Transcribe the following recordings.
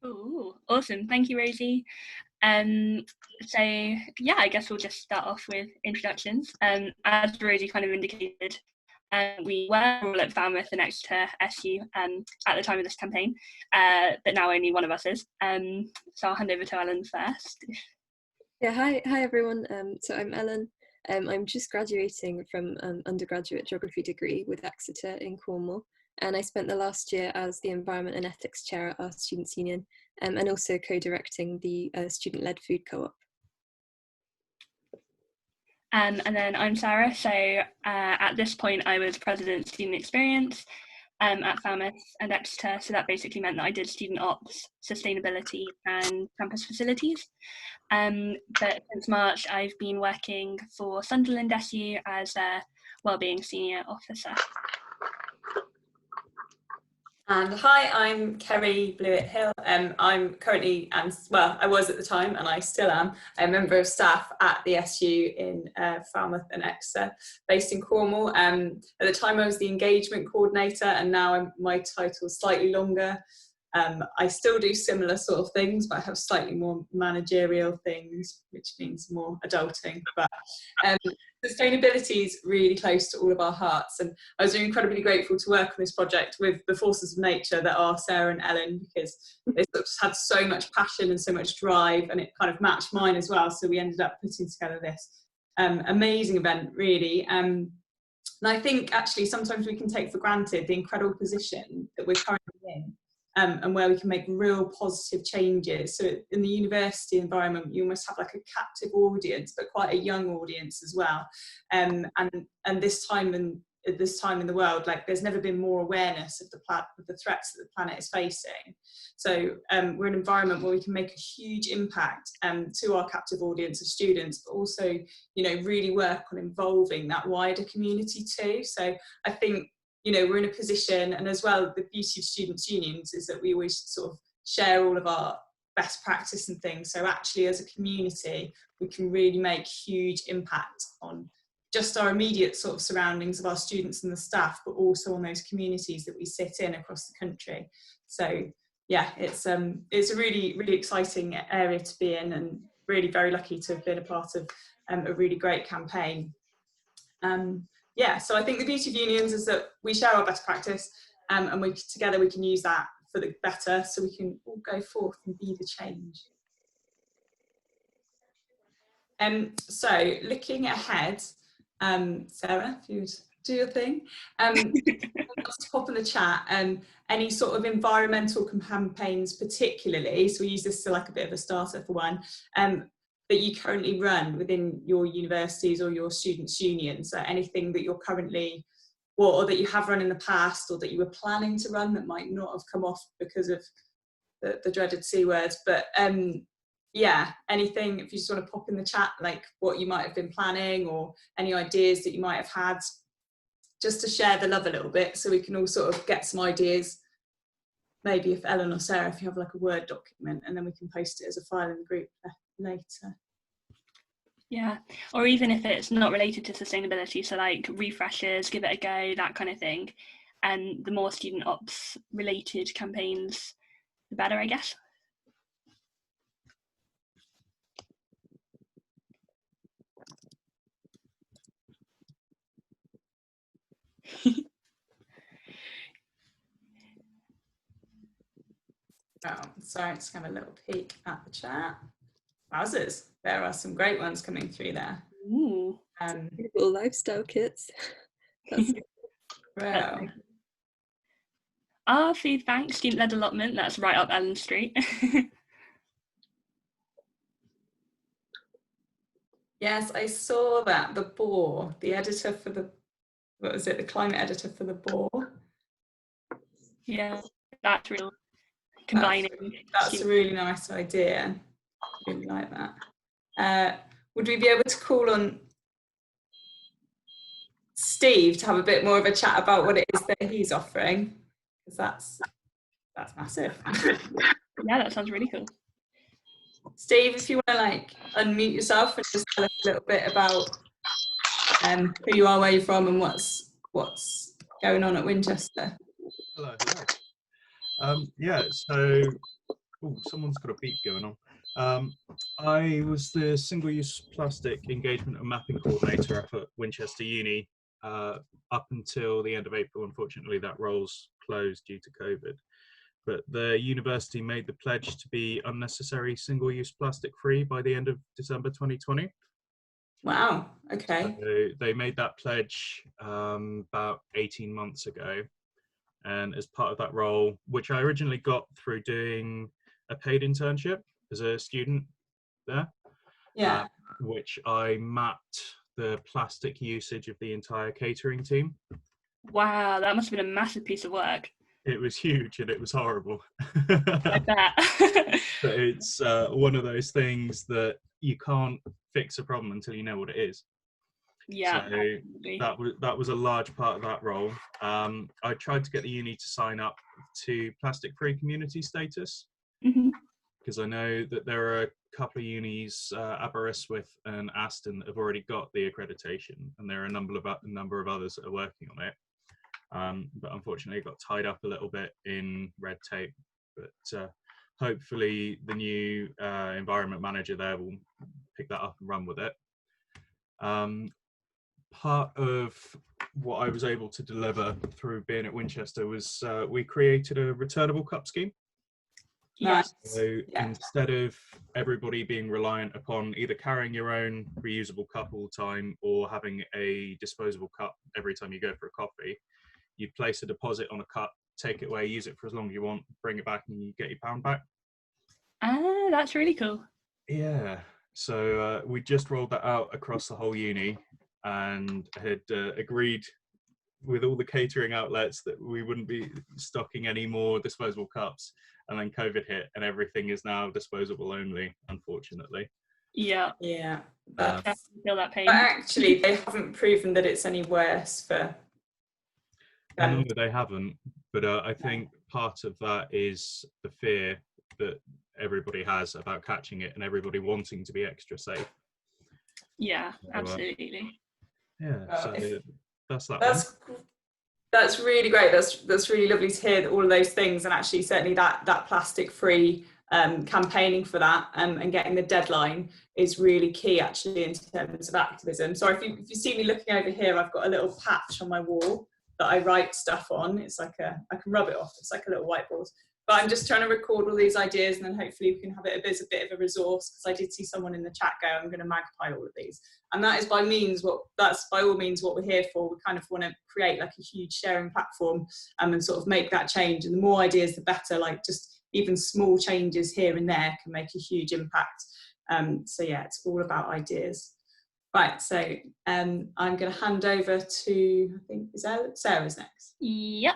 Oh, awesome. Thank you, Rosie. So yeah, I guess we'll just start off with introductions. As Rosie kind of indicated, we were all at Falmouth and Exeter SU at the time of this campaign, but now only one of us is. So I'll hand over to Ellen first. Yeah, hi everyone. So I'm Ellen. I'm just graduating from an undergraduate geography degree with Exeter in Cornwall, and I spent the last year as the Environment and Ethics Chair at our Students' Union, and also co-directing the student-led food co-op. And then I'm Sarah. So at this point, I was President Student Experience at Falmouth and Exeter. So that basically meant that I did student ops, sustainability, and campus facilities. But since March, I've been working for Sunderland SU as a wellbeing senior officer. And hi, I'm Kerry Blewett-Hill. I'm currently, I was at the time, and I still am, a member of staff at the SU in Falmouth and Exeter, based in Cornwall. At the time I was the engagement coordinator, and now my title is slightly longer. I still do similar sort of things, but I have slightly more managerial things, which means more adulting. But sustainability is really close to all of our hearts, and I was incredibly grateful to work on this project with the forces of nature that are Sarah and Ellen, because they sort of had so much passion and so much drive, and it kind of matched mine as well. So we ended up putting together this amazing event, really. And I think actually sometimes we can take for granted the incredible position that we're currently in. And where we can make real positive changes. So in the university environment, you almost have like a captive audience, but quite a young audience as well. And this time in the world, like there's never been more awareness of the threats that the planet is facing. So we're in an environment where we can make a huge impact to our captive audience of students, but also, you know, really work on involving that wider community too. So I think, you know, we're in a position, and as well, the beauty of students' unions is that we always sort of share all of our best practice and things. So actually, as a community, we can really make huge impact on just our immediate sort of surroundings of our students and the staff, but also on those communities that we sit in across the country. So yeah, it's a really, really exciting area to be in, and really very lucky to have been a part of a really great campaign. Yeah, so I think the beauty of unions is that we share our best practice, and together we can use that for the better, so we can all go forth and be the change. So looking ahead, Sarah, if you would do your thing, to pop in the chat, any sort of environmental campaigns particularly, so we use this as like a bit of a starter for one, that you currently run within your universities or your students' unions, so anything that you're currently, or that you have run in the past, or that you were planning to run that might not have come off because of the dreaded C words. But yeah, anything, if you just want to pop in the chat, like what you might have been planning, or any ideas that you might have had, just to share the love a little bit, so we can all sort of get some ideas. Maybe if Ellen or Sarah, if you have like a Word document, and then we can post it as a file in the group later. Yeah, or even if it's not related to sustainability, so like refreshers, give it a go, that kind of thing. And the more student ops related campaigns, the better, I guess. Oh, sorry, just have a little peek at the chat. Wowzers, there are some great ones coming through there. Ooh. Beautiful lifestyle kits. That's wow. Our food bank, student-led allotment, that's right up Ellen Street. Yes, I saw that, the Boar, the editor for the, what was it, the climate editor for the Boar. Yeah, that's real. Combining. That's a really nice idea. I really like that. Would we be able to call on Steve to have a bit more of a chat about what it is that he's offering? Because that's massive. Yeah, that sounds really cool. Steve, if you want to like unmute yourself and just tell us a little bit about who you are, where you're from, and what's going on at Winchester. Hello. Yeah, so Oh, someone's got a beep going on. I was the single-use plastic engagement and mapping coordinator up at Winchester Uni up until the end of April. Unfortunately, that role's closed due to COVID. But the university made the pledge to be unnecessary single-use plastic free by the end of December 2020. Wow, okay. So they made that pledge about 18 months ago. And as part of that role, which I originally got through doing a paid internship as a student there, Yeah. which I mapped the plastic usage of the entire catering team. Wow, that must have been a massive piece of work. It was huge and it was horrible. I bet. But it's one of those things that you can't fix a problem until you know what it is. Yeah, so that was a large part of that role. I tried to get the uni to sign up to plastic free community status, because I know that there are a couple of unis, Aberystwyth and Aston, that have already got the accreditation, and there are a number of others that are working on it. But unfortunately, it got tied up a little bit in red tape. But hopefully, the new environment manager there will pick that up and run with it. Part of what I was able to deliver through being at Winchester was we created a returnable cup scheme. Nice. So instead of everybody being reliant upon either carrying your own reusable cup all the time or having a disposable cup every time you go for a coffee, you place a deposit on a cup, take it away, use it for as long as you want, bring it back, and you get your £1 back. Ah, that's really cool. Yeah. So we just rolled that out across the whole uni, and had agreed with all the catering outlets that we wouldn't be stocking any more disposable cups, and then COVID hit and everything is now disposable only, unfortunately. Yeah, I feel that pain. But actually they haven't proven that it's any worse for No, they haven't, but I think part of that is the fear that everybody has about catching it and everybody wanting to be extra safe. Yeah, absolutely. So that's that's really great. That's really lovely to hear all of those things, and actually certainly that plastic free campaigning for that and getting the deadline is really key actually in terms of activism. So if you see me looking over here, I've got a little patch on my wall that I write stuff on. It's like I can rub it off. It's like a little whiteboard. But I'm just trying to record all these ideas, and then hopefully we can have it as a bit of a resource, because I did see someone in the chat go, I'm going to magpie all of these. And that is by all means what we're here for. We kind of want to create like a huge sharing platform and sort of make that change. And the more ideas, the better. Like just even small changes here and there can make a huge impact. So yeah, it's all about ideas. Right, so I'm going to hand over to, I think, Sarah's next. Yep.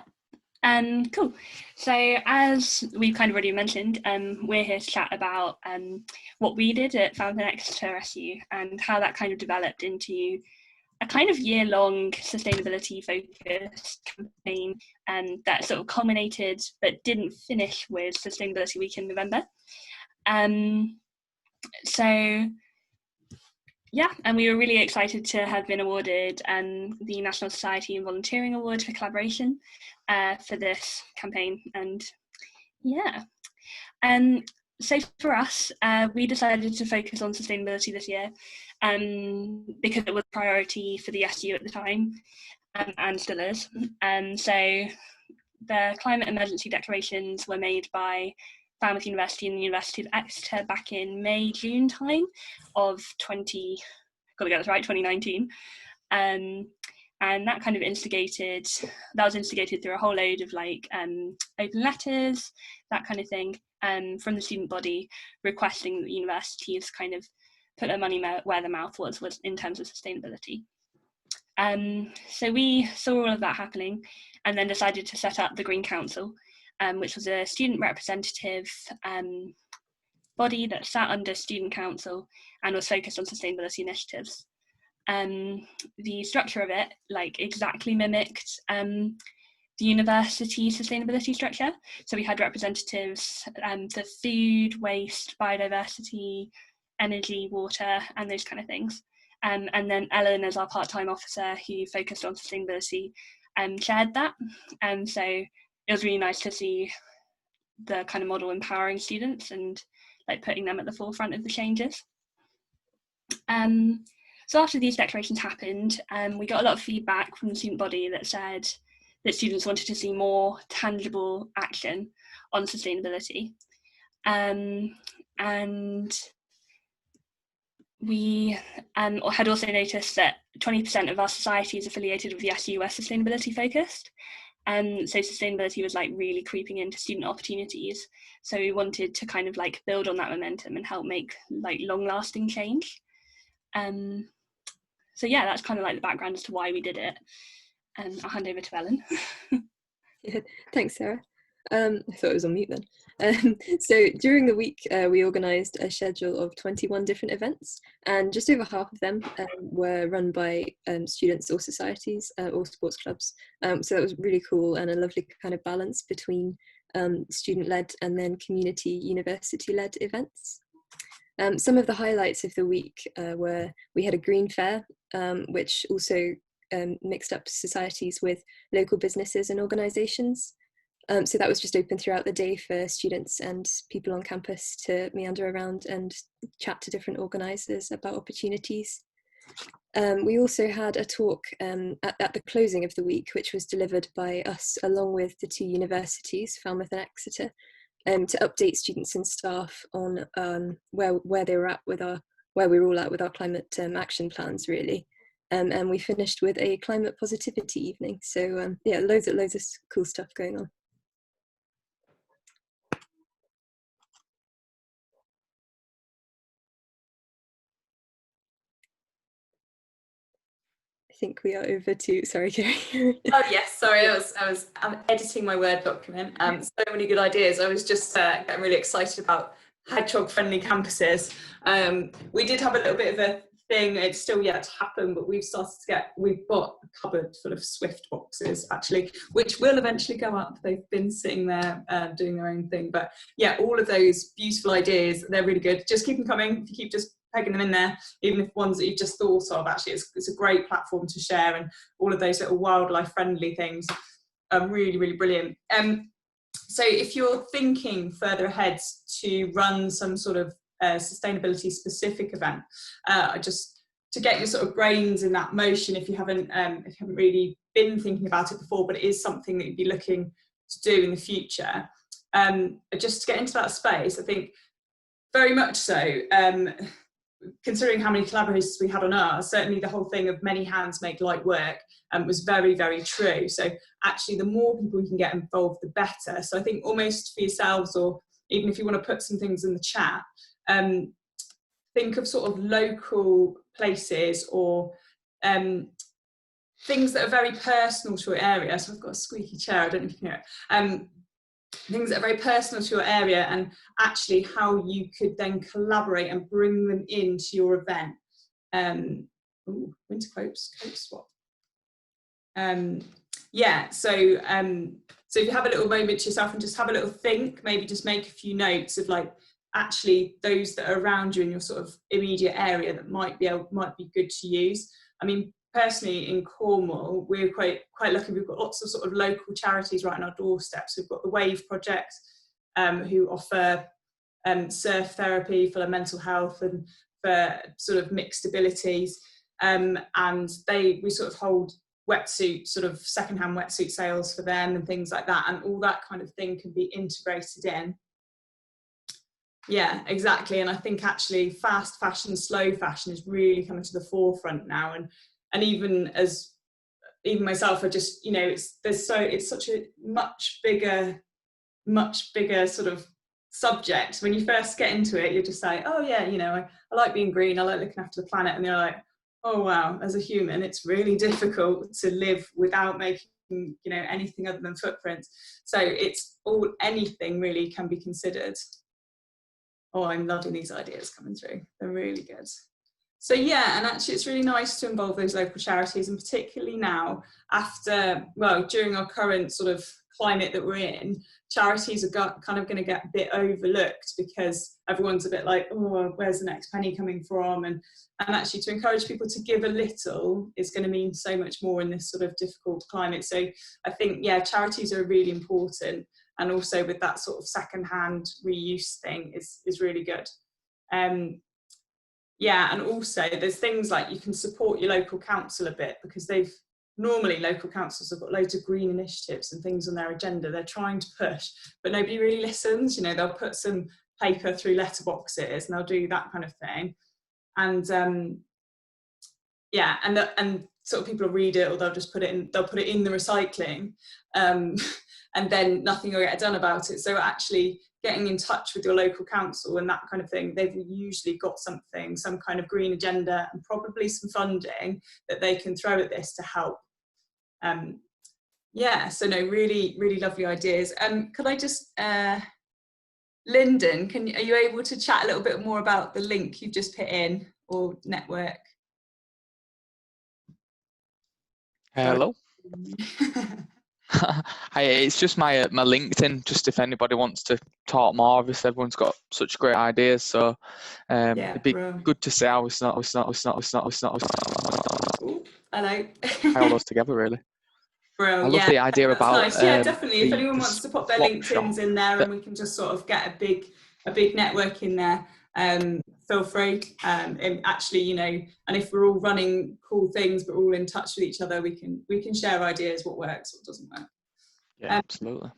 Cool. So as we've kind of already mentioned, we're here to chat about what we did at Falmouth Exeter SU and how that kind of developed into a kind of year-long sustainability focused campaign that sort of culminated but didn't finish with Sustainability Week in November. So yeah, and we were really excited to have been awarded the National Society and Volunteering Award for collaboration for this campaign. And yeah, so for us, we decided to focus on sustainability this year because it was a priority for the SU at the time and still is. So the climate emergency declarations were made by Falmouth University and the University of Exeter back in May-June time of 2019. And that kind of instigated through a whole load of like open letters, that kind of thing, from the student body requesting that universities kind of put their money where their mouth was in terms of sustainability. So we saw all of that happening and then decided to set up the Green Council, which was a student representative body that sat under Student Council and was focused on sustainability initiatives. The structure of it like exactly mimicked the university sustainability structure. So we had representatives for food, waste, biodiversity, energy, water, and those kind of things. And then Ellen, as our part-time officer who focused on sustainability, chaired that. So it was really nice to see the kind of model empowering students and like putting them at the forefront of the changes. So after these declarations happened, we got a lot of feedback from the student body that said that students wanted to see more tangible action on sustainability. And we had also noticed that 20% of our society is affiliated with the SU were sustainability focused. So sustainability was like really creeping into student opportunities. So we wanted to kind of like build on that momentum and help make like long lasting change. So yeah, that's kind of like the background as to why we did it. And I'll hand over to Ellen. Yeah, thanks, Sarah. I thought it was on mute then. So during the week, we organised a schedule of 21 different events, and just over half of them were run by students or societies or sports clubs. So that was really cool and a lovely kind of balance between student-led and then community university-led events. Some of the highlights of the week were we had a green fair, which also mixed up societies with local businesses and organisations. So that was just open throughout the day for students and people on campus to meander around and chat to different organisers about opportunities. We also had a talk at the closing of the week, which was delivered by us along with the two universities, Falmouth and Exeter, to update students and staff on where they were at with where we were all at with our climate action plans, really. And we finished with a climate positivity evening. So yeah, loads of cool stuff going on. I think we are over to, sorry, Kerry. Oh yes, sorry, I'm editing my Word document. So many good ideas. I was just getting really excited about hedgehog-friendly campuses. We did have a little bit of a thing. It's still yet to happen, but we've got a cupboard full of Swift boxes actually, which will eventually go up. They've been sitting there doing their own thing. But yeah, all of those beautiful ideas, they're really good. Just keep them coming. If you keep just pegging them in there, even if ones that you've just thought of, actually it's a great platform to share, and all of those little wildlife friendly things are really, really brilliant. So if you're thinking further ahead to run some sort of sustainability specific event, just to get your sort of brains in that motion, if you haven't really been thinking about it before, but it is something that you'd be looking to do in the future, just to get into that space, I think very much so. Considering how many collaborators we had on ours, certainly the whole thing of many hands make light work was very, very true. So actually the more people we can get involved, the better. So I think almost for yourselves, or even if you want to put some things in the chat, think of sort of local places or things that are very personal to your area. So I've got a squeaky chair, I don't know if you can hear it. Things that are very personal to your area, and actually how you could then collaborate and bring them into your event. Winter coat swap. Yeah, so if you have a little moment to yourself and just have a little think, maybe just make a few notes of like actually those that are around you in your sort of immediate area that might be good to use. I mean, personally in Cornwall, we're quite lucky. We've got lots of sort of local charities right on our doorsteps. We've got the Wave Project, who offer surf therapy for mental health and for sort of mixed abilities, and we sort of hold wetsuit, sort of secondhand wetsuit sales for them and things like that, and all that kind of thing can be integrated in. Yeah, exactly. And I think actually fast fashion, slow fashion is really coming to the forefront now, and even myself, I just, you know, it's such a much bigger sort of subject. When you first get into it, you're just like, oh yeah, you know, I like being green, I like looking after the planet, and you're like, oh wow, as a human, it's really difficult to live without making, you know, anything other than footprints. So anything really can be considered. Oh, I'm loving these ideas coming through. They're really good. So yeah, and actually it's really nice to involve those local charities, and particularly now during our current sort of climate that we're in, charities are kind of going to get a bit overlooked because everyone's a bit like, oh, where's the next penny coming from? And actually to encourage people to give a little is going to mean so much more in this sort of difficult climate. So I think, yeah, charities are really important. and also with that sort of second-hand reuse thing is really good. Yeah, and also there's things like you can support your local council a bit, because normally local councils have got loads of green initiatives and things on their agenda they're trying to push, but nobody really listens. You know, they'll put some paper through letterboxes and they'll do that kind of thing, and yeah, and sort of people will read it, or they'll just put it in the recycling, and then nothing will get done about it. So actually getting in touch with your local council and that kind of thing, they've usually got some kind of green agenda and probably some funding that they can throw at this to help. Yeah, so no, really, really lovely ideas. Could I just, Lyndon, are you able to chat a little bit more about the link you've just put in, or network? Hello. Hi, it's just my LinkedIn, just if anybody wants to talk more. Obviously everyone's got such great ideas, so Yeah, it'd be good to see how it's not Ooh, hello. all those together, really. Bro, I love the idea that's about nice. Yeah, definitely, if anyone the wants to pop their swap LinkedIns shop in there and we can just sort of get a big network in there, feel free. And actually, you know, and if we're all running cool things but we're all in touch with each other, we can share ideas, what works, what doesn't work. Yeah, absolutely.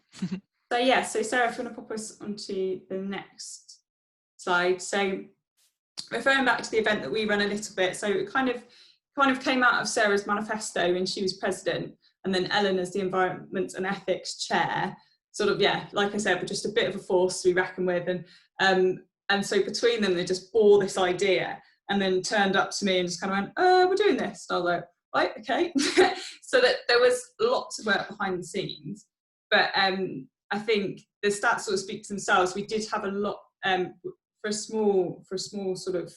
So yeah, so Sarah, if you want to pop us onto the next slide. So referring back to the event that we run a little bit, so it kind of came out of Sarah's manifesto when she was president, and then Ellen as the Environment and Ethics Chair. Sort of, yeah, like I said, we're just a bit of a force to be reckoned with, and so between them, they just bore this idea and then turned up to me and just kind of went, we're doing this. And I was like, right, okay. So that there was lots of work behind the scenes, but I think the stats sort of speak for themselves. We did have a lot, for a small sort of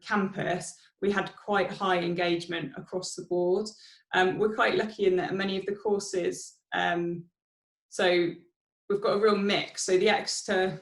campus, we had quite high engagement across the board. We're quite lucky in that many of the courses, so we've got a real mix. So the Exeter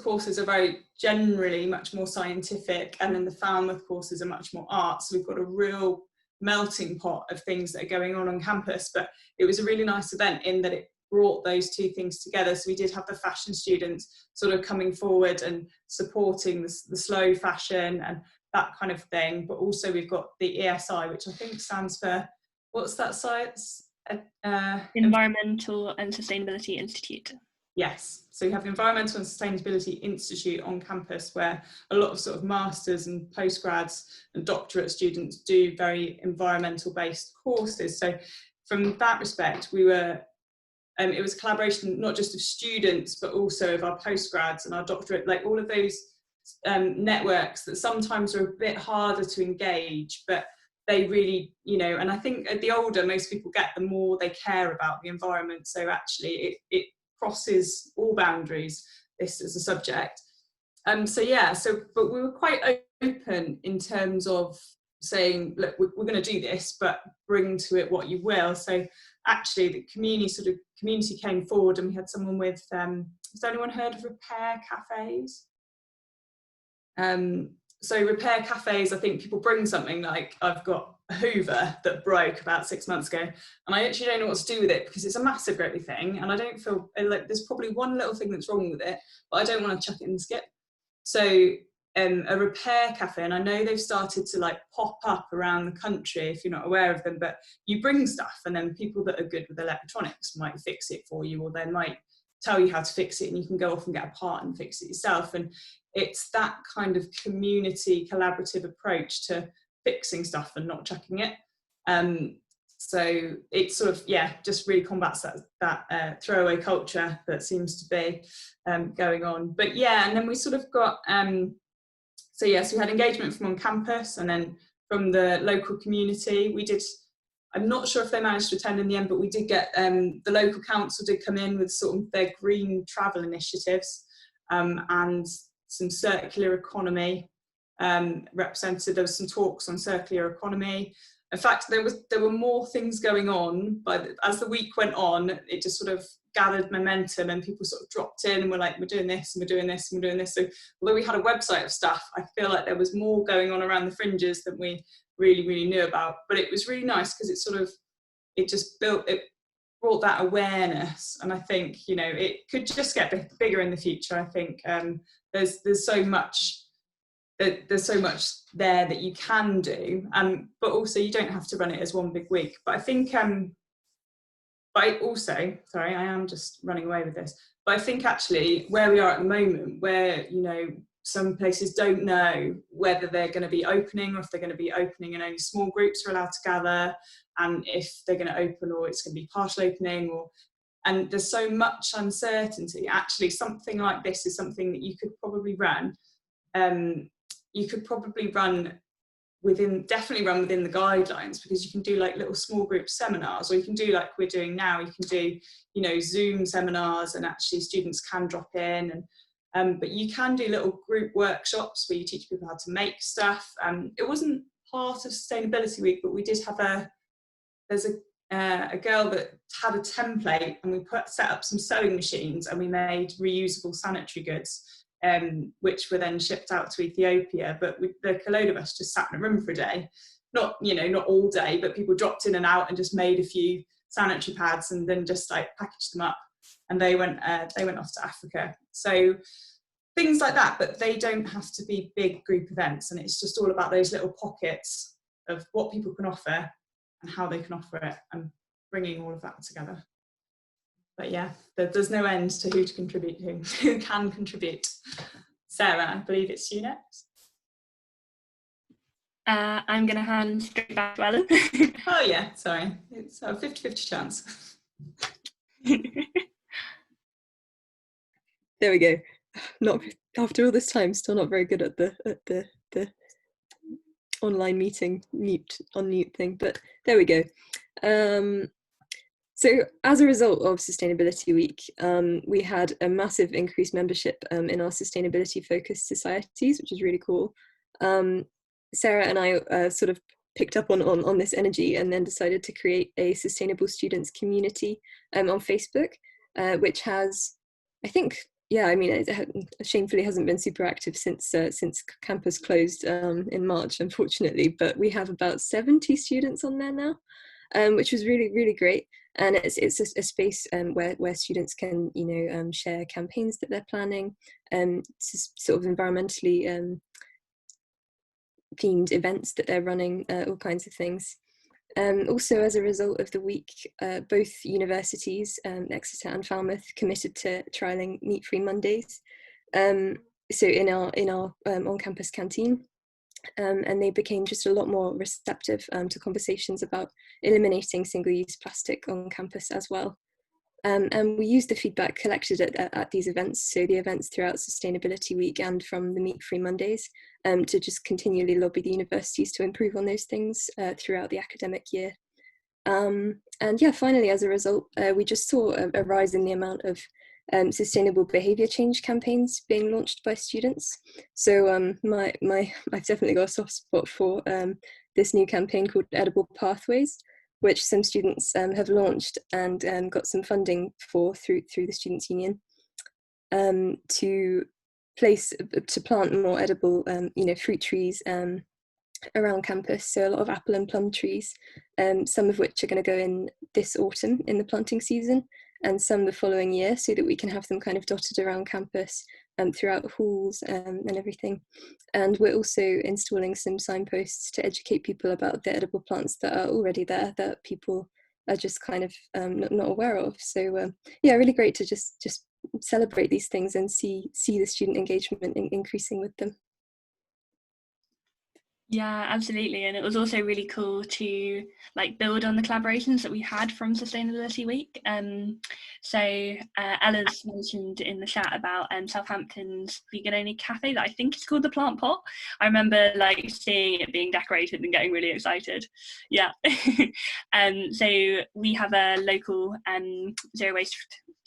courses are very generally much more scientific, and then the Falmouth courses are much more art. So we've got a real melting pot of things that are going on campus. But it was a really nice event in that it brought those two things together. So we did have the fashion students sort of coming forward and supporting the slow fashion and that kind of thing. But also we've got the ESI, which I think stands for, what's that science? Environmental and Sustainability Institute. Yes, so we have the Environmental and Sustainability Institute on campus, where a lot of sort of masters and postgrads and doctorate students do very environmental based courses. So from that respect, we were, it was a collaboration not just of students but also of our postgrads and our doctorate, like all of those networks that sometimes are a bit harder to engage, but they really, you know, and I think the older most people get, the more they care about the environment. So actually it crosses all boundaries, this as a subject. So yeah, but we were quite open in terms of saying, look, we're going to do this, but bring to it what you will. So actually the community came forward, and we had someone with, has anyone heard of repair cafes? So repair cafes, I think people bring something like, I've got a Hoover that broke about 6 months ago, and I actually don't know what to do with it because it's a massive great big thing, and I don't feel like there's probably one little thing that's wrong with it, but I don't want to chuck it in the skip. So a repair cafe, and I know they've started to like pop up around the country if you're not aware of them, but you bring stuff and then people that are good with electronics might fix it for you, or they might tell you how to fix it and you can go off and get a part and fix it yourself. And it's that kind of community collaborative approach to fixing stuff and not chucking it. So it sort of, yeah, just really combats that throwaway culture that seems to be going on. But yeah, and then we sort of got, so yes, we had engagement from on campus, and then from the local community. We did, I'm not sure if they managed to attend in the end, but we did get, the local council did come in with sort of their green travel initiatives, and some circular economy represented. There was some talks on circular economy. In fact, there were more things going on, but as the week went on, it just sort of gathered momentum, and people sort of dropped in and were like, we're doing this and we're doing this and we're doing this. So although we had a website of stuff, I feel like there was more going on around the fringes than we really knew about. But it was really nice because it just brought brought that awareness, and I think, you know, it could just get bigger in the future. I think there's so much there that you can do, but also you don't have to run it as one big week. But I think but I also, sorry, I am just running away with this, but I think actually where we are at the moment, where, you know, some places don't know whether they're going to be opening, or if they're going to be opening and only small groups are allowed to gather, and if they're going to open or it's going to be partial opening, and there's so much uncertainty. Actually, something like this is something that you could probably run. You could probably definitely run within the guidelines, because you can do like little small group seminars, or you can do like we're doing now. You can do, you know, Zoom seminars, and actually students can drop in, and but you can do little group workshops where you teach people how to make stuff. It wasn't part of Sustainability Week, but we did have there's a girl that had a template, and we set up some sewing machines, and we made reusable sanitary goods, which were then shipped out to Ethiopia. But a load of us just sat in a room for a day, not all day, but people dropped in and out and just made a few sanitary pads, and then just like packaged them up, and they went off to Africa. So things like that, but they don't have to be big group events, and it's just all about those little pockets of what people can offer and how they can offer it, and bringing all of that together. But yeah, there's no end to who can contribute. Sarah, I believe it's you next. I'm going to hand straight back to Ellen. Oh yeah, sorry. It's a 50-50 chance. There we go. Not after all this time, still not very good at the online meeting unmute thing, but there we go. So as a result of Sustainability Week, we had a massive increased membership in our sustainability focused societies, which is really cool. Sarah and I sort of picked up on this energy, and then decided to create a Sustainable Students community on Facebook, which has, I think, yeah, I mean, it shamefully hasn't been super active since campus closed in March, unfortunately, but we have about 70 students on there now, which was really, really great. And it's a space where students can, you know, share campaigns that they're planning, sort of environmentally themed events that they're running, all kinds of things. Also, as a result of the week, both universities, Exeter and Falmouth, committed to trialling meat-free Mondays. So in our on-campus canteen, and they became just a lot more receptive to conversations about eliminating single-use plastic on campus as well. And we used the feedback collected at these events, so the events throughout Sustainability Week and from the Meat-Free Mondays, to just continually lobby the universities to improve on those things throughout the academic year. And yeah, finally, as a result, we just saw a rise in the amount of sustainable behaviour change campaigns being launched by students. So I've definitely got a soft spot for this new campaign called Edible Pathways, which some students have launched and got some funding for through the Students' Union, to plant more edible fruit trees around campus. So a lot of apple and plum trees, some of which are going to go in this autumn in the planting season, and some the following year, so that we can have them kind of dotted around campus throughout halls and everything. And we're also installing some signposts to educate people about the edible plants that are already there, that people are just kind of not aware of. So yeah, really great to just celebrate these things and see the student engagement increasing with them. Yeah, absolutely. And it was also really cool to build on the collaborations that we had from Sustainability Week. So Ella's mentioned in the chat about Southampton's vegan only cafe that I think is called the Plant Pot. I remember seeing it being decorated and getting really excited. Yeah. So we have a local zero waste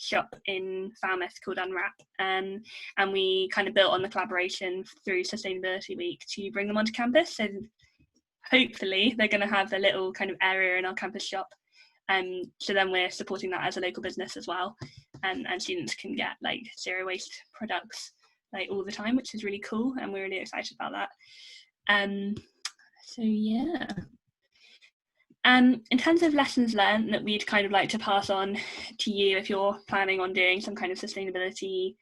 shop in Falmouth called Unwrap, and we kind of built on the collaboration through Sustainability Week to bring them onto campus. So hopefully they're going to have a little kind of area in our campus shop, so then we're supporting that as a local business as well, and students can get zero waste products all the time, which is really cool, and we're really excited about that. So yeah. In terms of lessons learned that we'd kind of like to pass on to you if you're planning on doing some kind of sustainability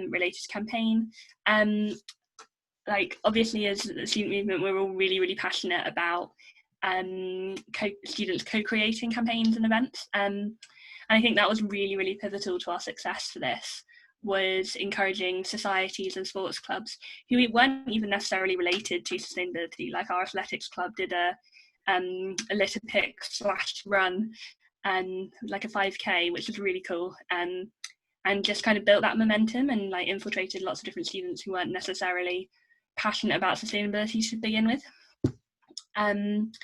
related campaign, like obviously as the student movement, we're all really, really passionate about students co-creating campaigns and events. And I think that was really, really pivotal to our success for this, was encouraging societies and sports clubs who weren't even necessarily related to sustainability. Like our athletics club did a litter pick / run, like a 5k, which was really cool, and just kind of built that momentum and like infiltrated lots of different students who weren't necessarily passionate about sustainability to begin with. And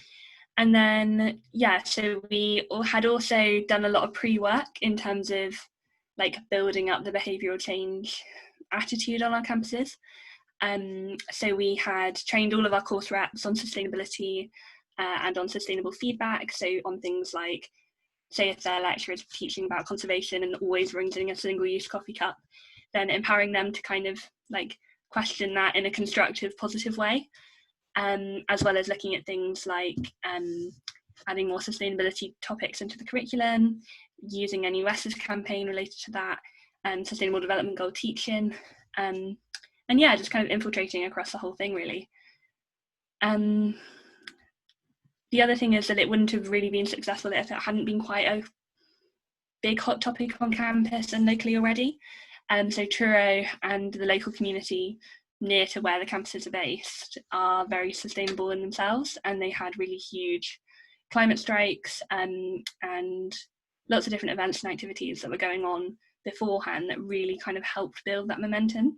then so we had also done a lot of pre-work in terms of like building up the behavioural change attitude on our campuses. So we had trained all of our course reps on sustainability and on sustainable feedback. So on things like, say if their lecturer is teaching about conservation and always using a single-use coffee cup, then empowering them to kind of like question that in a constructive, positive way, as well as looking at things like adding more sustainability topics into the curriculum, using NUS's campaign related to that, sustainable development goal teaching, and just kind of infiltrating across the whole thing really. The other thing is that it wouldn't have really been successful if it hadn't been quite a big hot topic on campus and locally already. So Truro and the local community near to where the campuses are based are very sustainable in themselves, and they had really huge climate strikes and lots of different events and activities that were going on beforehand that really kind of helped build that momentum.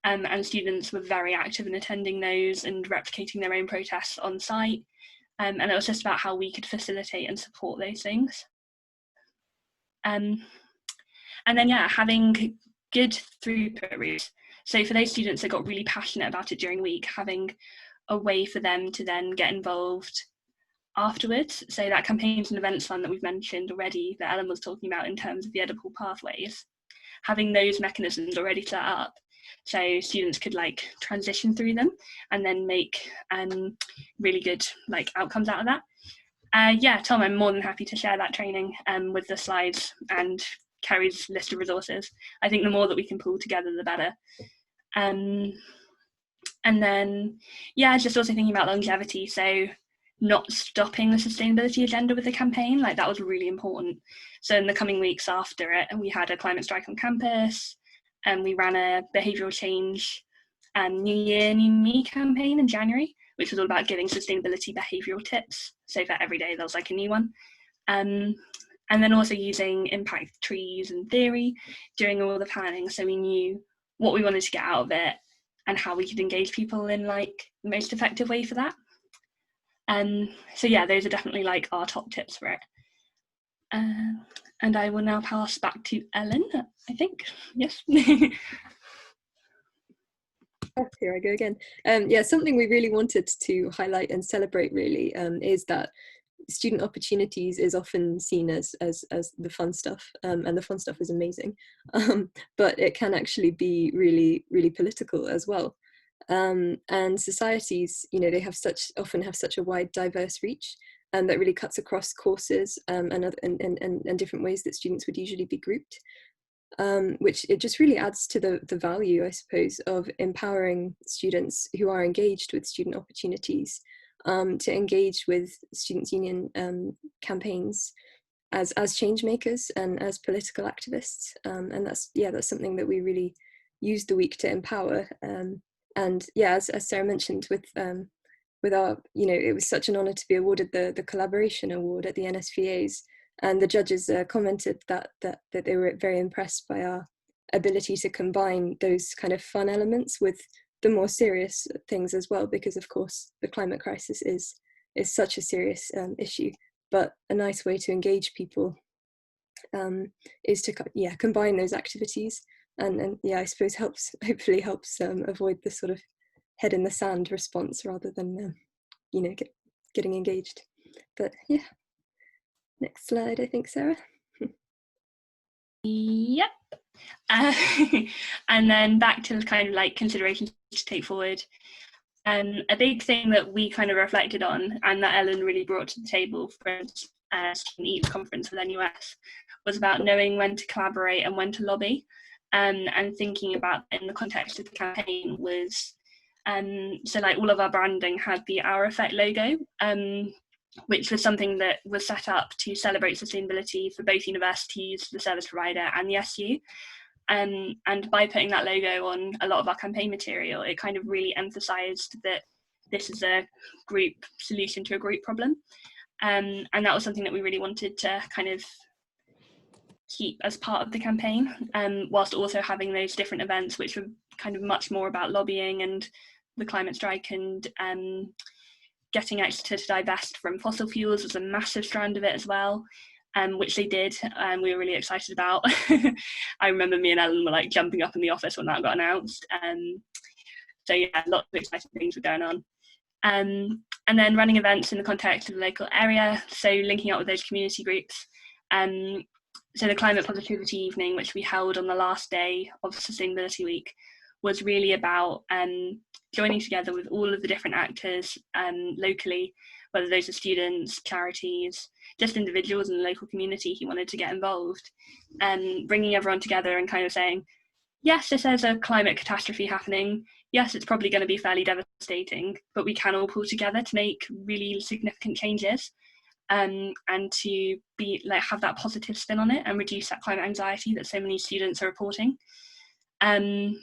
And students were very active in attending those and replicating their own protests on site. And it was just about how we could facilitate and support those things. And then having good throughput routes. So for those students that got really passionate about it during week, having a way for them to then get involved afterwards. So that campaigns and events fund that we've mentioned already, that Ellen was talking about in terms of the edible pathways, having those mechanisms already set up so students could like transition through them and then make really good like outcomes out of that. Tom, I'm more than happy to share that training with the slides and Kerry's list of resources. I think the more that we can pull together, the better. And then, just also thinking about longevity. So not stopping the sustainability agenda with the campaign, like that was really important. So in the coming weeks after it, we had a climate strike on campus, and we ran a behavioural change New Year, New Me campaign in January, which was all about giving sustainability behavioural tips. So for every day there was like a new one. And then also using impact trees and theory, doing all the planning, so we knew what we wanted to get out of it and how we could engage people in like the most effective way for that. Those are definitely like our top tips for it. And I will now pass back to Ellen, I think. Yes. Here I go again. Something we really wanted to highlight and celebrate really is that student opportunities is often seen as the fun stuff, and the fun stuff is amazing, but it can actually be really, really political as well. And societies, they often have such a wide, diverse reach, and that really cuts across courses and different ways that students would usually be grouped. Which it just really adds to the value, I suppose, of empowering students who are engaged with student opportunities to engage with Students' Union campaigns as change makers and as political activists. And that's something that we really use the week to empower. As Sarah mentioned, with our, it was such an honour to be awarded the collaboration award at the NaSFA's. And the judges commented that they were very impressed by our ability to combine those kind of fun elements with the more serious things as well, because of course the climate crisis is such a serious issue. But a nice way to engage people is to combine those activities, and I suppose hopefully helps avoid the sort of head in the sand response rather than getting engaged. But yeah. Next slide, I think, Sarah. Yep. And then back to the kind of like considerations to take forward. A big thing that we kind of reflected on, and that Ellen really brought to the table for Student Eats conference with NUS, was about knowing when to collaborate and when to lobby, and thinking about in the context of the campaign was, so like all of our branding had the Our Effect logo, which was something that was set up to celebrate sustainability for both universities, the service provider, and the SU. And by putting that logo on a lot of our campaign material, it kind of really emphasised that this is a group solution to a group problem. And that was something that we really wanted to kind of keep as part of the campaign, whilst also having those different events which were kind of much more about lobbying and the climate strike, and getting Exeter to divest from fossil fuels was a massive strand of it as well. Which they did, we were really excited about. I remember me and Ellen were like jumping up in the office when that got announced. So yeah, lots of exciting things were going on. And then running events in the context of the local area, so linking up with those community groups. So the Climate Positivity Evening, which we held on the last day of Sustainability Week, was really about joining together with all of the different actors locally, whether those are students, charities, just individuals in the local community who wanted to get involved, and bringing everyone together and kind of saying, yes, this is a climate catastrophe happening. Yes, it's probably going to be fairly devastating, but we can all pull together to make really significant changes, and to be like have that positive spin on it and reduce that climate anxiety that so many students are reporting. And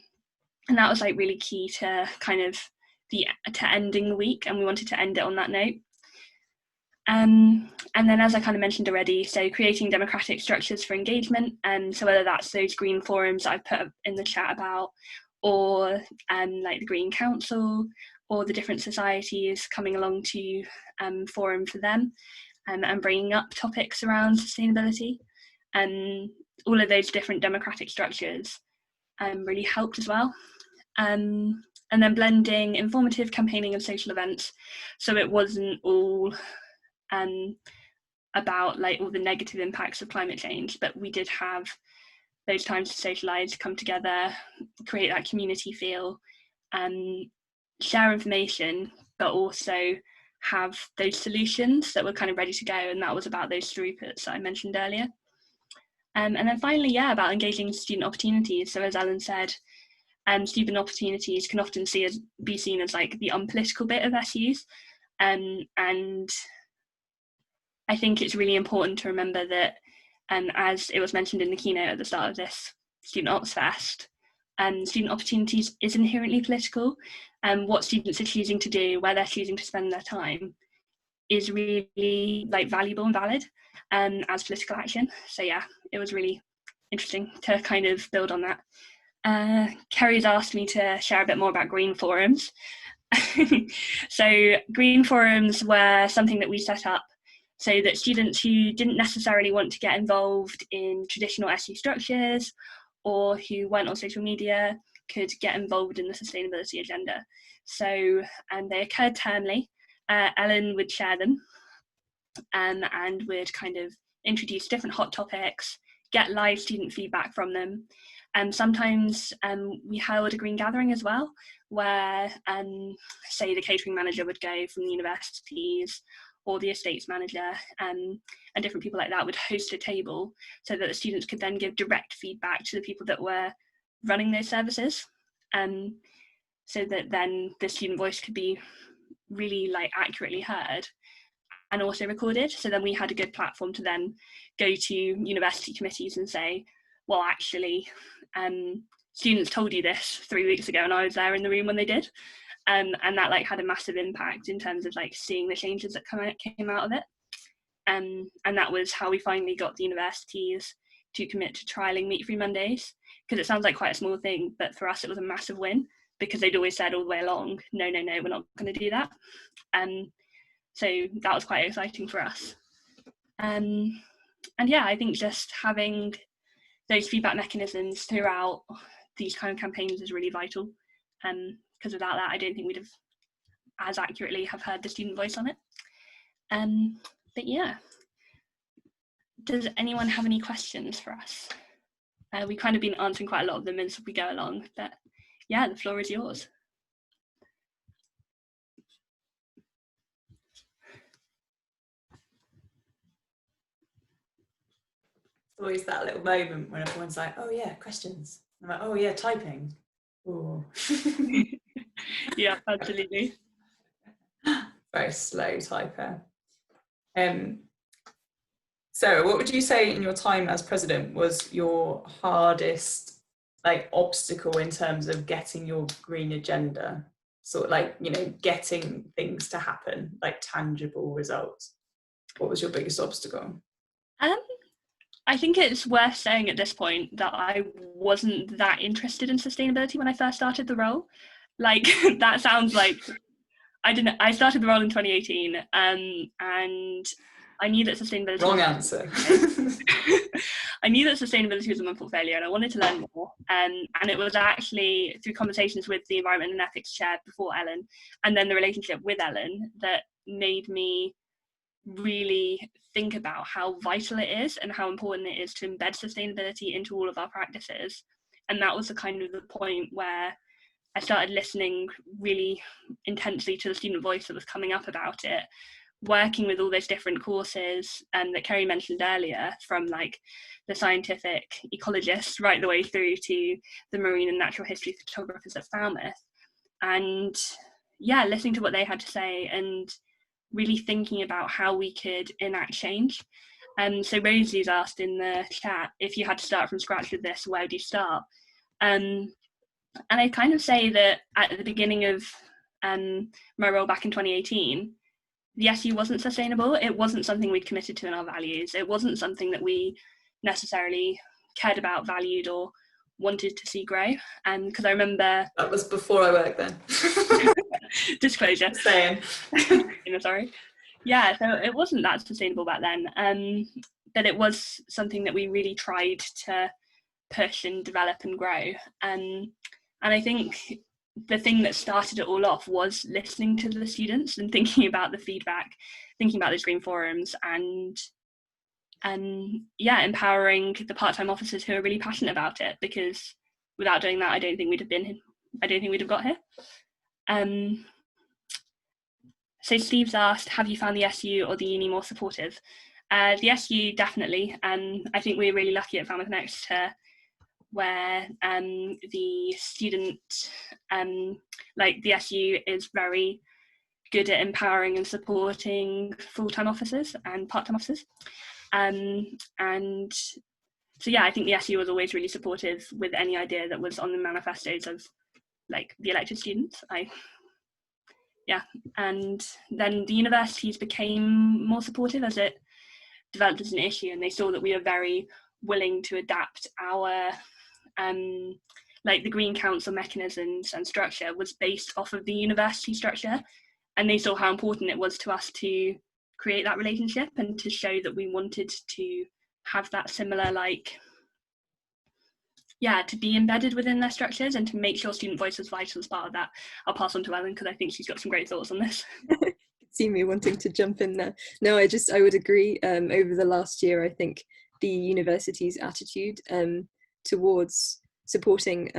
that was like really key to kind of to ending the week, and we wanted to end it on that note. And then, as I kind of mentioned already, so creating democratic structures for engagement, and so whether that's those green forums that I've put up in the chat about, or like the Green Council, or the different societies coming along to forum for them, and bringing up topics around sustainability, and all of those different democratic structures really helped as well. And then blending informative campaigning and social events, so it wasn't all about like all the negative impacts of climate change, but we did have those times to socialise, come together, create that community feel, share information, but also have those solutions that were kind of ready to go, and that was about those throughputs that I mentioned earlier. And then finally, yeah, about engaging student opportunities. So as Ellen said, student opportunities can often be seen as like the unpolitical bit of SUs, and I think it's really important to remember that, as it was mentioned in the keynote at the start of this Student Ops Fest, student opportunities is inherently political, and what students are choosing to do, where they're choosing to spend their time, is really like valuable and valid as political action. So yeah, it was really interesting to kind of build on that. Kerry's asked me to share a bit more about green forums. So green forums were something that we set up so that students who didn't necessarily want to get involved in traditional SU structures, or who weren't on social media, could get involved in the sustainability agenda. So they occurred termly. Ellen would share them, and would kind of introduce different hot topics, get live student feedback from them. Sometimes we held a green gathering as well, where say the catering manager would go from the universities, or the estates manager, and different people like that would host a table so that the students could then give direct feedback to the people that were running those services, so that then the student voice could be really like accurately heard and also recorded. So then we had a good platform to then go to university committees and say, well, actually, students told you this 3 weeks ago and I was there in the room when they did. And that like had a massive impact in terms of like seeing the changes that came out of it. And that was how we finally got the universities to commit to trialling meat-free Mondays, because it sounds like quite a small thing, but for us it was a massive win, because they'd always said all the way along, no, we're not going to do that. So that was quite exciting for us. And yeah, I think just having those feedback mechanisms throughout these kind of campaigns is really vital. Because without that, I don't think we'd have as accurately have heard the student voice on it. But yeah, does anyone have any questions for us? We've kind of been answering quite a lot of them as we go along, but yeah, the floor is yours. always that little moment when everyone's like, oh yeah, questions. I'm like, oh yeah, typing. Ooh. Yeah, absolutely. Very slow typer. Sarah, what would you say in your time as president was your hardest obstacle in terms of getting your green agenda, sort of getting things to happen, like tangible results? What was your biggest obstacle? I think it's worth saying at this point that I wasn't that interested in sustainability when I first started the role. That sounds like, I started the role in 2018, and I knew that sustainability... Wrong answer. I knew that sustainability was in my portfolio and I wanted to learn more. And it was actually through conversations with the Environment and Ethics Chair before Ellen, and then the relationship with Ellen, that made me really think about how vital it is and how important it is to embed sustainability into all of our practices. And that was the point where I started listening really intensely to the student voice that was coming up about it, working with all those different courses that Kerry mentioned earlier, from the scientific ecologists right the way through to the marine and natural history photographers at Falmouth. And yeah, listening to what they had to say and really thinking about how we could enact change. So Rosie's asked in the chat, if you had to start from scratch with this, where would you start? And I kind of say that at the beginning of my role back in 2018, the SU wasn't sustainable. It wasn't something we'd committed to in our values. It wasn't something that we necessarily cared about, valued, or wanted to see grow. Because I remember... That was before I worked then. Disclosure. Saying. Sorry. Yeah, so it wasn't that sustainable back then. But it was something that we really tried to push and develop and grow. And I think the thing that started it all off was listening to the students and thinking about the feedback, thinking about those green forums, and empowering the part-time officers who are really passionate about it, because without doing that, I don't think we'd have got here. So Steve's asked, have you found the SU or the uni more supportive? The SU, definitely. I think we're really lucky at Falmouth Exeter, where the student, the SU is very good at empowering and supporting full-time officers and part-time officers. And so yeah, I think the SU was always really supportive with any idea that was on the manifestos of the elected students. And then the universities became more supportive as it developed as an issue, and they saw that we were very willing to adapt our the Green Council mechanisms and structure was based off of the university structure, and they saw how important it was to us to create that relationship and to show that we wanted to have that similar to be embedded within their structures and to make sure student voice was vital as part of that. I'll pass on to Ellen because I think she's got some great thoughts on this. See me wanting to jump in there. No, I would agree. Over the last year, I think the university's attitude towards supporting,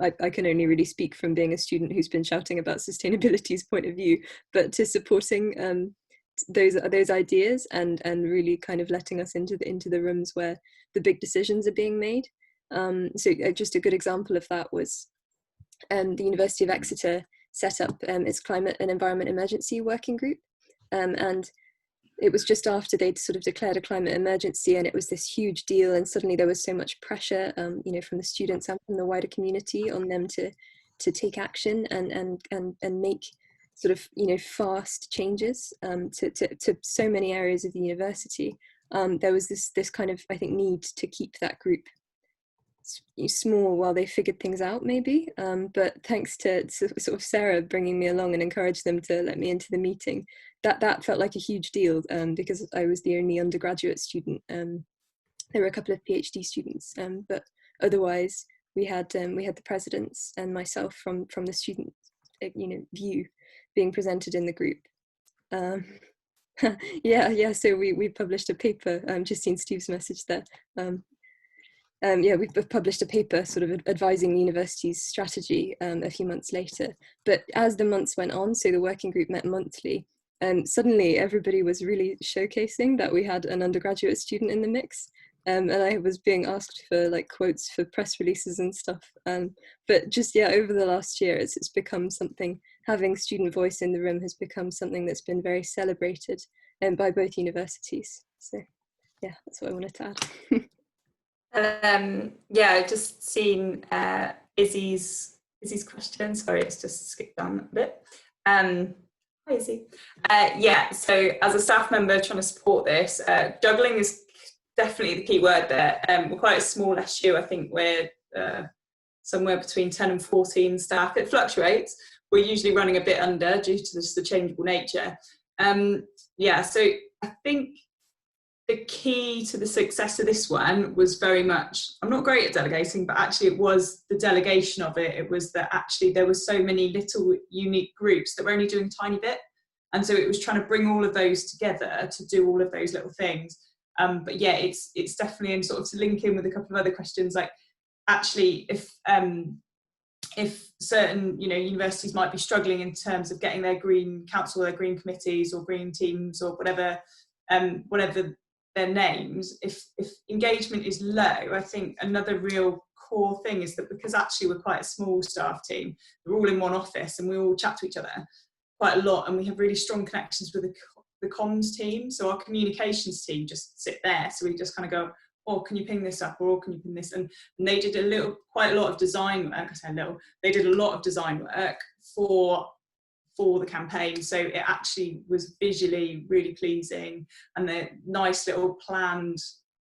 I can only really speak from being a student who's been shouting about sustainability's point of view, but to supporting those ideas and really kind of letting us into the rooms where the big decisions are being made. So just a good example of that was the University of Exeter set up its climate and environment emergency working group, and it was just after they'd sort of declared a climate emergency, and it was this huge deal, and suddenly there was so much pressure from the students and from the wider community on them to take action and make sort of fast changes to so many areas of the university. There was this kind of, I think, need to keep that group small while they figured things out, maybe, but thanks to sort of Sarah bringing me along and encouraged them to let me into the meeting, that felt like a huge deal, because I was the only undergraduate student. There were a couple of PhD students, but otherwise we had the presidents and myself from the student view being presented in the group. So we published a paper. Just seen Steve's message there. We've published a paper sort of advising the university's strategy a few months later. But as the months went on, so the working group met monthly, suddenly everybody was really showcasing that we had an undergraduate student in the mix. and I was being asked for like quotes for press releases and stuff. But just over the last year, it's become something. Having student voice in the room has become something that's been very celebrated, by both universities. So yeah, that's what I wanted to add. Yeah, just seen Izzy's question. Sorry, it's just skipped down a bit. Hi Izzy. Yeah, so as a staff member trying to support this, juggling is definitely the key word there. We're quite a small SU. I think we're somewhere between 10 and 14 staff. It fluctuates. We're usually running a bit under due to just the changeable nature. Yeah, so I think the key to the success of this one was very much, I'm not great at delegating, but actually it was the delegation of it. It was that actually there were so many little unique groups that were only doing a tiny bit. And so it was trying to bring all of those together to do all of those little things. But yeah, it's definitely, and sort of to link in with a couple of other questions, like actually if certain universities might be struggling in terms of getting their green council, their green committees or green teams or whatever their names, if engagement is low, I think another real core thing is that because actually we're quite a small staff team, we're all in one office and we all chat to each other quite a lot, and we have really strong connections with the comms team. So our communications team just sit there, so we just kind of go, oh, can you ping this up, or can you ping this? And they did quite a lot of design work. I say little, they did a lot of design work for the campaign, so it actually was visually really pleasing, and the nice little planned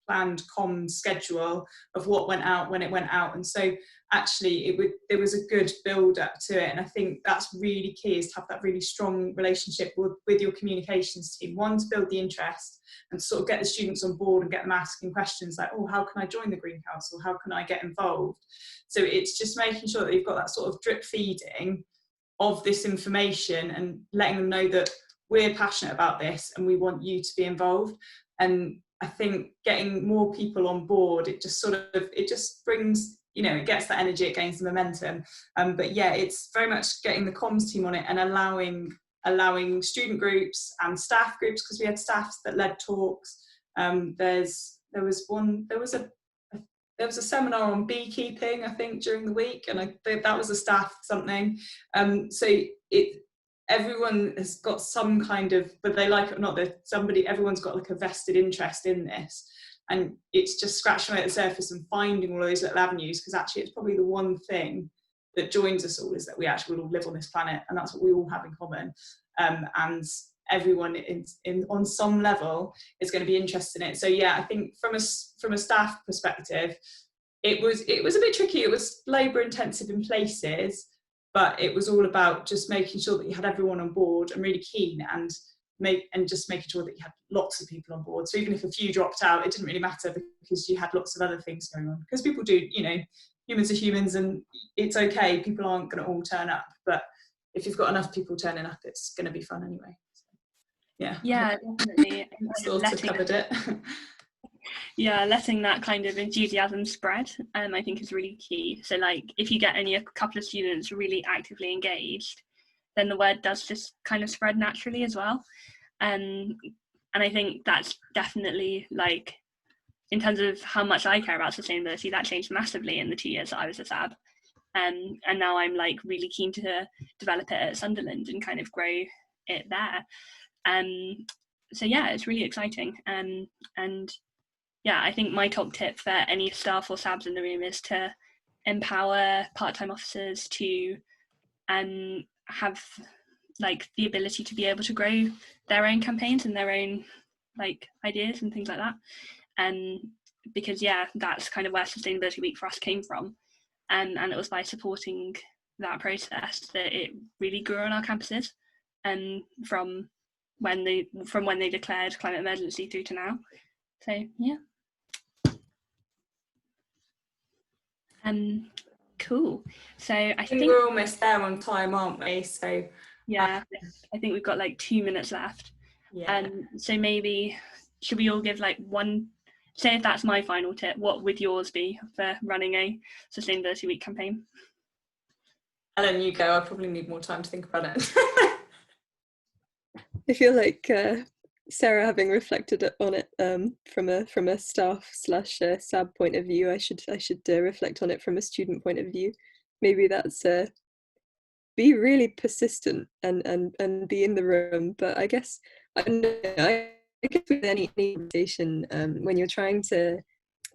comms schedule of what went out when it went out. And so actually there was a good build up to it, and I think that's really key, is to have that really strong relationship with your communications team. One, to build the interest and sort of get the students on board and get them asking questions like, oh, how can I join the Green Council, how can I get involved? So it's just making sure that you've got that sort of drip feeding of this information and letting them know that we're passionate about this and we want you to be involved. And I think getting more people on board, it just brings, it gets that energy, it gains the momentum. But yeah, it's very much getting the comms team on it and allowing student groups and staff groups, because we had staffs that led talks. There was a seminar on beekeeping, I think, during the week, and that was a staff something. So everyone has got some kind of, but they like it or not, everyone's got like a vested interest in this, and it's just scratching away at the surface and finding all those little avenues, because actually it's probably the one thing that joins us all, is that we actually will all live on this planet, and that's what we all have in common. And everyone on some level is going to be interested in it. So yeah, I think from a staff perspective, it was a bit tricky. It was labour intensive in places, but it was all about just making sure that you had everyone on board and really keen, and just making sure that you had lots of people on board. So even if a few dropped out, it didn't really matter, because you had lots of other things going on. Because people do, humans are humans, and it's okay. People aren't going to all turn up, but if you've got enough people turning up, it's going to be fun anyway. Yeah, definitely. Sort of covered it. Yeah, letting that kind of enthusiasm spread, I think is really key. So like, if you get only a couple of students really actively engaged, then the word does just kind of spread naturally as well. And I think that's definitely, like, in terms of how much I care about sustainability, that changed massively in the 2 years that I was a SAB. And now I'm like really keen to develop it at Sunderland and kind of grow it there. So yeah, it's really exciting. And yeah, I think my top tip for any staff or SABs in the room is to empower part-time officers to have like the ability to be able to grow their own campaigns and their own like ideas and things like that. Because yeah, that's kind of where Sustainability Week for us came from. And it was by supporting that process that it really grew on our campuses, and from when they declared climate emergency through to now. So yeah. Cool. So I think we're almost there on time, aren't we? So yeah, I think we've got like 2 minutes left. Yeah. So maybe should we all give like one, say if that's my final tip, what would yours be for running a Sustainability Week campaign? Ellen, you go. I probably need more time to think about it. I feel like Sarah, having reflected on it from a staff / SAB point of view, I should reflect on it from a student point of view. Maybe that's be really persistent and be in the room. But I guess with any conversation, when you're trying to,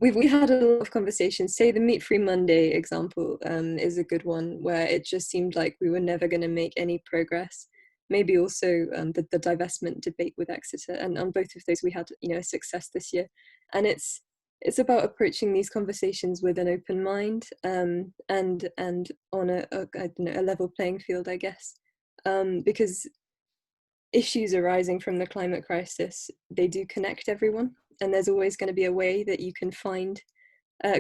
we had a lot of conversations. Say the Meat Free Monday example is a good one, where it just seemed like we were never going to make any progress. Maybe also the divestment debate with Exeter, and on both of those we had a success this year. And it's about approaching these conversations with an open mind and on a level playing field, I guess, because issues arising from the climate crisis, they do connect everyone, and there's always going to be a way that you can find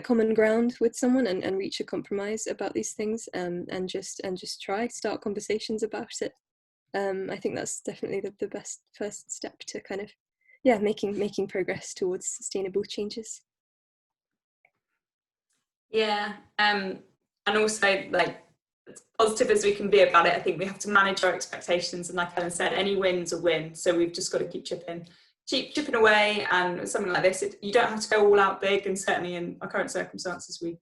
common ground with someone and reach a compromise about these things, and just start conversations about it. I think that's definitely the best first step to kind of making progress towards sustainable changes. Yeah, and also, like, as positive as we can be about it, I think we have to manage our expectations, and like Ellen said, any win's a win, so we've just got to keep chipping away. And with something like this, you don't have to go all out big, and certainly in our current circumstances we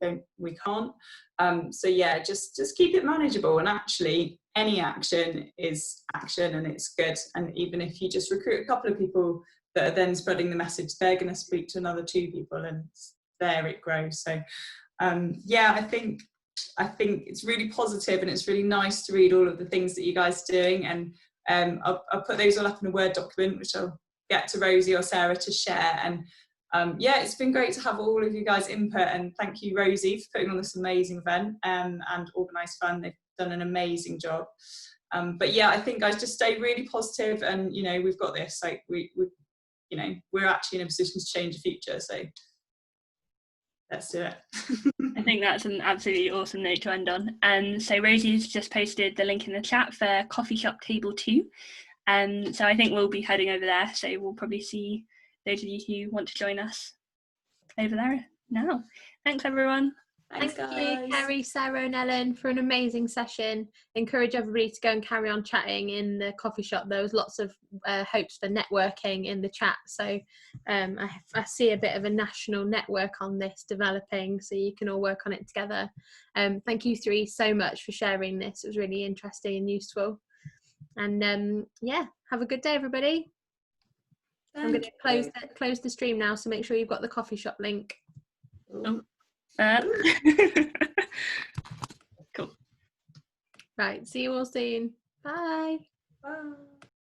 can't. So yeah, just keep it manageable, and actually any action is action, and it's good. And even if you just recruit a couple of people that are then spreading the message, they're going to speak to another 2 people, and there it grows. So yeah, I think it's really positive, and it's really nice to read all of the things that you guys are doing. And I'll put those all up in a Word document, which I'll get to Rosie or Sarah to share. And yeah, it's been great to have all of you guys' input, and thank you, Rosie, for putting on this amazing event, and Organised Fun. They've done an amazing job. But yeah, I think guys, just stay really positive, and we've got this. Like we're actually in a position to change the future, so let's do it. I think that's an absolutely awesome note to end on. So Rosie's just posted the link in the chat for Coffee Shop Table 2. So I think we'll be heading over there. So we'll probably see those of you who want to join us over there now. Thanks, everyone. Thanks, Thank guys. you, Kerry, Sarah and Ellen, for an amazing session. Encourage everybody to go and carry on chatting in the coffee shop. There was lots of hopes for networking in the chat. So I see a bit of a national network on this developing, so you can all work on it together. Thank you 3 so much for sharing this. It was really interesting and useful. And yeah, have a good day, everybody. I'm going to close the stream now, so make sure you've got the coffee shop link. Cool. Right, see you all soon. Bye. Bye.